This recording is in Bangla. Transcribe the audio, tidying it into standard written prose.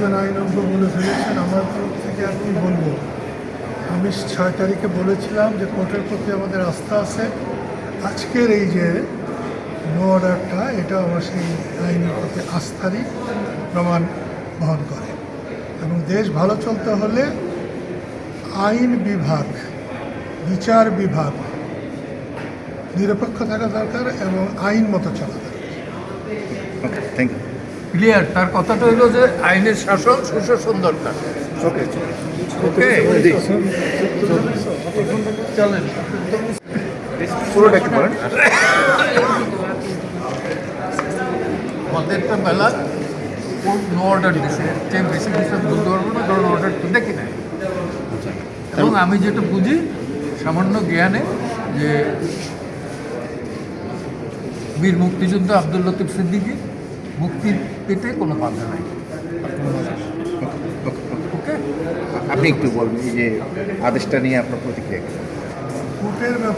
একজন আইনজ্ঞ বলে ফেলেছেন, আমার তরফ থেকে আর কি বলবো। আমি 6 তারিখে বলেছিলাম যে কোর্টের প্রতি আমাদের আস্থা আছে। আজকের এই যে নো অর্ডারটা, এটা আমার সেই আইনের প্রতি আস্থারই প্রমাণ বহন করে। এবং দেশ ভালো চলতে হলে আইন বিভাগ, বিচার বিভাগ নিরপেক্ষ থাকা দরকার এবং আইন মতো চলা দরকার। ওকে, থ্যাংক ইউ। ক্লিয়ার, তার কথাটা হলো যে আইনের শাসন সুশাসন দরকার। ওকে, ওকে, চলেন পুরোটা একটু বলেন। আমাদেরটা বেলা কোর্ট নো অর্ডার দিছে, চেক বেশি কিছু বলতে পারবো না, কারণ অর্ডার তো দেখি নাই। এবং আমি যেটা বুঝি সামান্য জ্ঞানে, যে বীর মুক্তিযোদ্ধা আব্দুল লতিফ সিদ্দিকী মুক্তি পেতে কোনো বাধা নাই। ওকে, আপনি একটু বলবেন এই যে আদেশটা নিয়ে আপনার প্রতিক্রিয়া কি? কোর্টের ব্যাপারে